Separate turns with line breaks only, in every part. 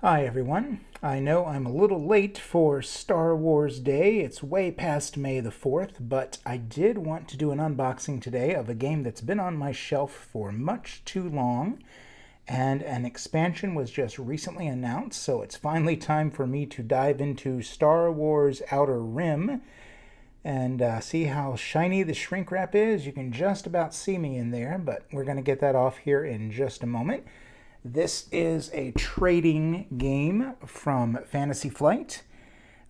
Hi everyone. I know I'm a little late for Star Wars Day. It's way past May the 4th, but I did want to do an unboxing today of a game that's been on my shelf for much too long, and an expansion was just recently announced, so it's finally time for me to dive into Star Wars Outer Rim and see how shiny the shrink wrap is. You can just about see me in there, but we're going to get that off here in just a moment. This is a trading game from Fantasy Flight.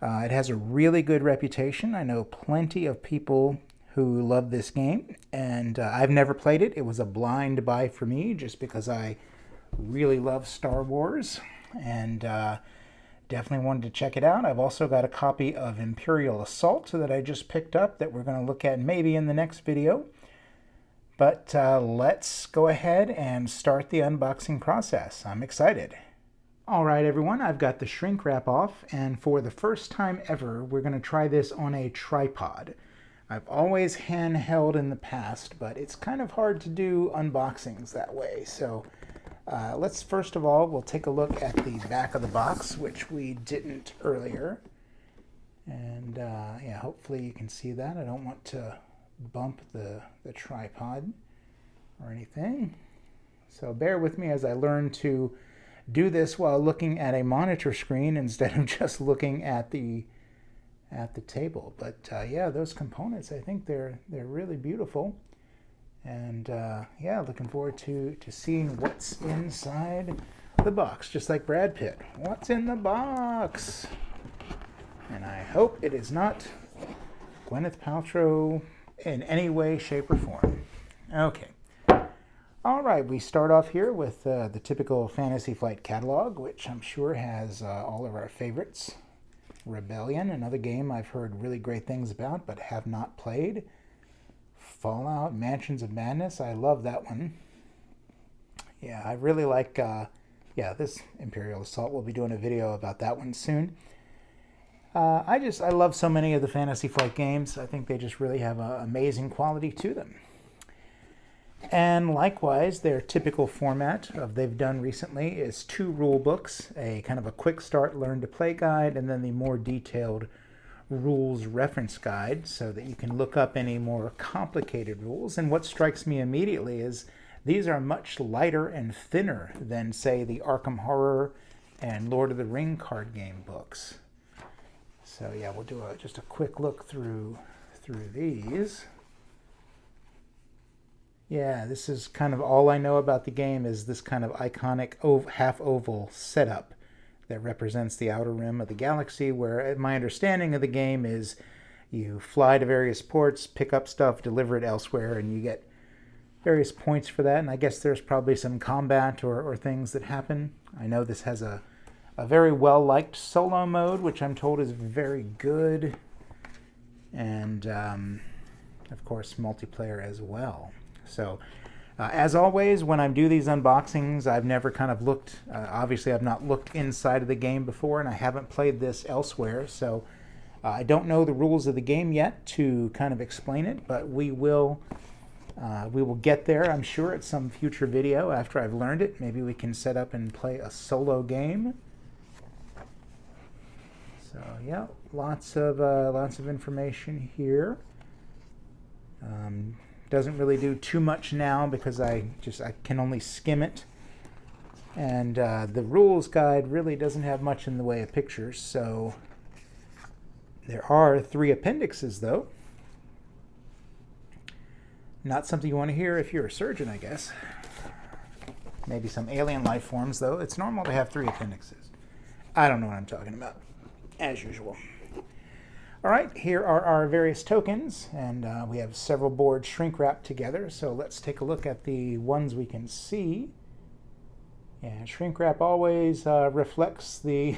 It has a really good reputation. I know plenty of people who love this game, and I've never played it. It was a blind buy for me just because I really love Star Wars, and definitely wanted to check it out. I've also got a copy of Imperial Assault that I just picked up that we're going to look at maybe in the next video. But let's go ahead and start the unboxing process. I'm excited. All right, everyone, I've got the shrink wrap off, and for the first time ever, we're going to try this on a tripod. I've always handheld in the past, but it's kind of hard to do unboxings that way. So let's first of all, we'll take a look at the back of the box, which we didn't earlier. And yeah, hopefully you can see that. I don't want to bump the tripod or anything. So bear with me as I learn to do this while looking at a monitor screen instead of just looking at the table. But yeah, those components, I think they're really beautiful. And yeah, looking forward to seeing what's inside the box, just like Brad Pitt. What's in the box? And I hope it is not Gwyneth Paltrow in any way, shape, or form. Okay. All right, we start off here with the typical Fantasy Flight catalog, which I'm sure has all of our favorites. Rebellion, another game I've heard really great things about but have not played. Fallout, Mansions of Madness, I love that one. Yeah, I really like, yeah, this Imperial Assault. We'll be doing a video about that one soon. I love so many of the Fantasy Flight games. I think they just really have an amazing quality to them. And likewise, their typical format of they've done recently is 2 rule books, a kind of a quick start learn to play guide, and then the more detailed rules reference guide so that you can look up any more complicated rules. And what strikes me immediately is these are much lighter and thinner than, say, the Arkham Horror and Lord of the Ring card game books. So yeah, we'll do just a quick look through these. Yeah, this is kind of all I know about the game is this kind of iconic half oval setup that represents the outer rim of the galaxy, where my understanding of the game is you fly to various ports, pick up stuff, deliver it elsewhere, and you get various points for that. And I guess there's probably some combat or things that happen. I know this has a very well-liked solo mode, which I'm told is very good. And, of course, multiplayer as well. So, as always, when I do these unboxings, I've never kind of looked, obviously I've not looked inside of the game before, and I haven't played this elsewhere. So, I don't know the rules of the game yet to kind of explain it, but we will get there, I'm sure, at some future video after I've learned it. Maybe we can set up and play a solo game. So yeah, lots of information here. Doesn't really do too much now because I can only skim it, and the rules guide really doesn't have much in the way of pictures. So there are 3 appendixes though. Not something you want to hear if you're a surgeon, I guess. Maybe some alien life forms though. It's normal to have 3 appendixes. I don't know what I'm talking about, as usual. All right, here are our various tokens, and we have several boards shrink wrapped together, so let's take a look at the ones we can see. And shrink wrap always reflects the,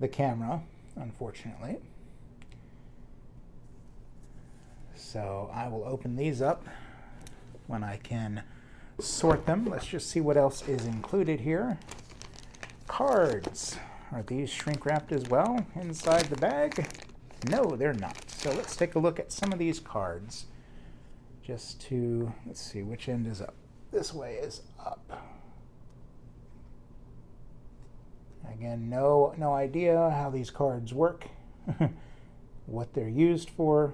the camera, unfortunately. So I will open these up when I can sort them. Let's just see what else is included here. Cards. Are these shrink wrapped as well inside the bag? No, they're not. So let's take a look at some of these cards. Just to, let's see, which end is up? This way is up. Again, no idea how these cards work, what they're used for.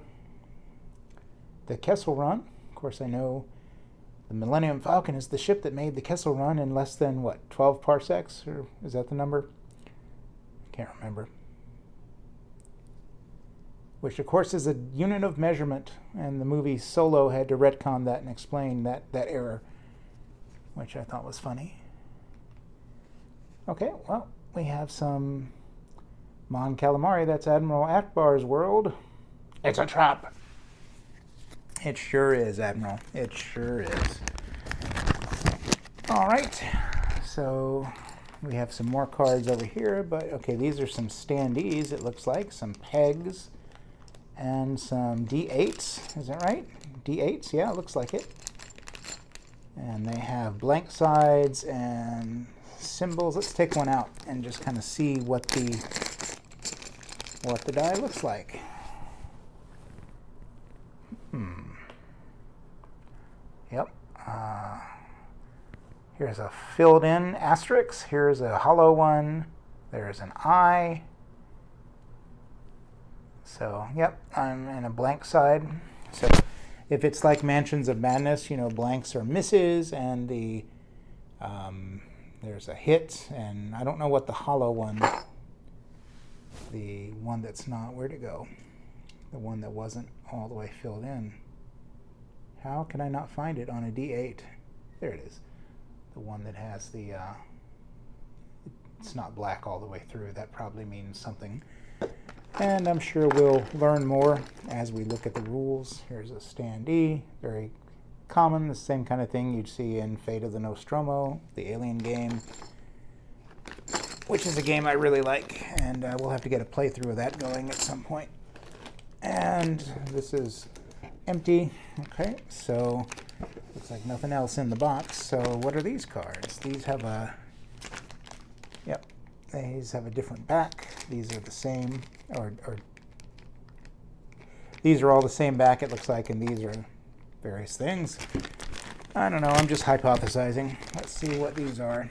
The Kessel Run, of course I know the Millennium Falcon is the ship that made the Kessel Run in less than, what, 12 parsecs? Or is that the number? I can't remember. Which, of course, is a unit of measurement, and the movie Solo had to retcon that and explain that error, which I thought was funny. Okay, well, we have some Mon Calamari. That's Admiral Akbar's world. It's a trap. It sure is, Admiral. It sure is. All right, so we have some more cards over here, but okay, these are some standees, it looks like, some pegs, and some D8s. Is that right? D8s, yeah, it looks like it. And they have blank sides and symbols. Let's take one out and just kind of see what the die looks like. Yep. Here's a filled in asterisk. Here's a hollow one. There's an eye. So, yep, I'm in a blank side. So if it's like Mansions of Madness, you know, blanks are misses, and the there's a hit, and I don't know what the hollow one, the one that's not, where'd it go? The one that wasn't all the way filled in. How can I not find it on a D8? There it is. The one that has the, it's not black all the way through. That probably means something. And I'm sure we'll learn more as we look at the rules. Here's a standee, very common, the same kind of thing you'd see in Fate of the Nostromo, the Alien game, which is a game I really like, and we'll have to get a playthrough of that going at some point. And this is empty. Okay, so looks like nothing else in the box. So what are these cards? These have a, yep, these have a different back. These are the same, or these are all the same back, it looks like, and these are various things. I don't know, I'm just hypothesizing. Let's see what these are.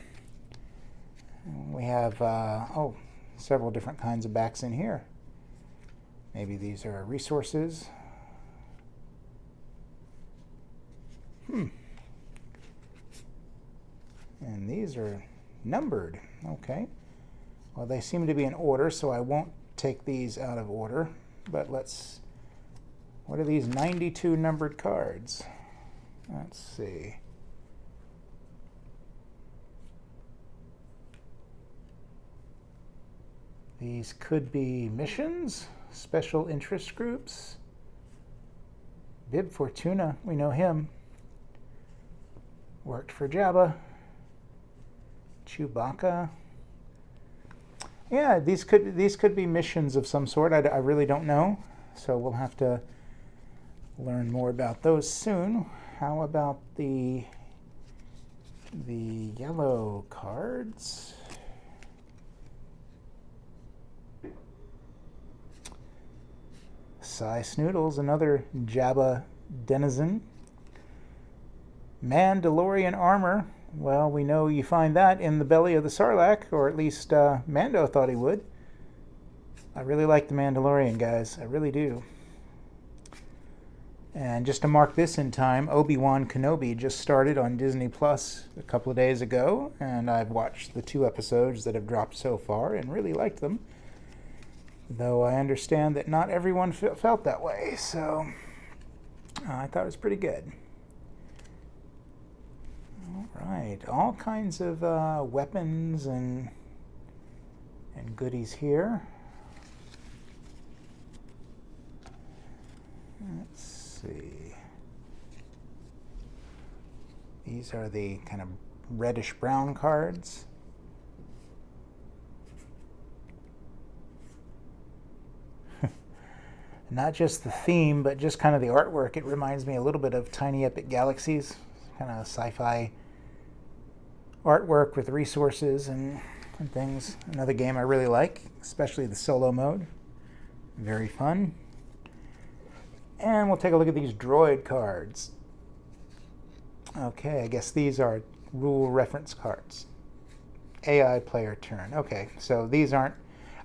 We have, several different kinds of backs in here. Maybe these are resources. And these are numbered. Okay. Well, they seem to be in order, so I won't take these out of order. But let's... What are these 92 numbered cards? Let's see. These could be missions, special interest groups. Bib Fortuna, we know him. Worked for Jabba. Chewbacca. Yeah, these could be missions of some sort. I really don't know. So we'll have to learn more about those soon. How about the yellow cards? Cy Snoodles, another Jabba denizen. Mandalorian armor. Well, we know you find that in the belly of the Sarlacc, or at least Mando thought he would. I really like the Mandalorian, guys. I really do. And just to mark this in time, Obi-Wan Kenobi just started on Disney Plus a couple of days ago, and I've watched the 2 episodes that have dropped so far and really liked them. Though I understand that not everyone felt that way, so I thought it was pretty good. All right, all kinds of weapons and goodies here. Let's see. These are the kind of reddish brown cards. Not just the theme, but just kind of the artwork. It reminds me a little bit of Tiny Epic Galaxies, kind of sci-fi artwork with resources and things. Another game I really like, especially the solo mode. Very fun. And we'll take a look at these droid cards. Okay, I guess these are rule reference cards. AI player turn. Okay, so these aren't,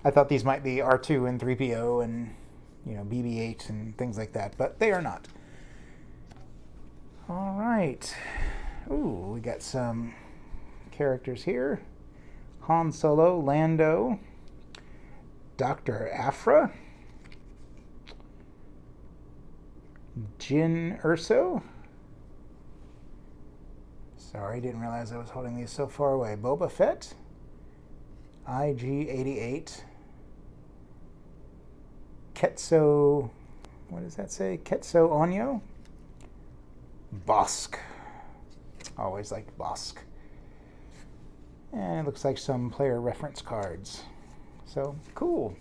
I thought these might be R2 and 3PO and, BB-8 and things like that, but they are not. All right. Ooh, we got some characters here. Han Solo, Lando, Dr. Aphra, Jyn Erso. Sorry, didn't realize I was holding these so far away. Boba Fett, IG-88, Ketso, what does that say? Ketso Onyo, Bosk. Always liked Bosk. And it looks like some player reference cards. So, cool.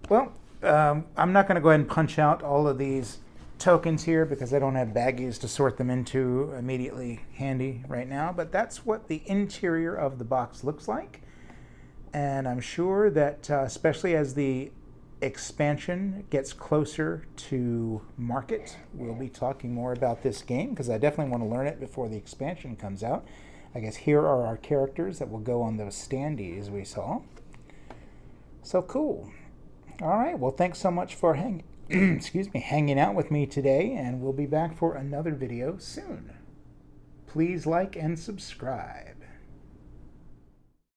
Well, I'm not going to go ahead and punch out all of these tokens here because I don't have baggies to sort them into immediately handy right now, but that's what the interior of the box looks like. And I'm sure that especially as the expansion gets closer to market, we'll be talking more about this game because I definitely want to learn it before the expansion comes out. I guess here are our characters that will go on those standees we saw. So cool. All right, well, thanks so much for hanging out with me today, and we'll be back for another video soon. Please like and subscribe.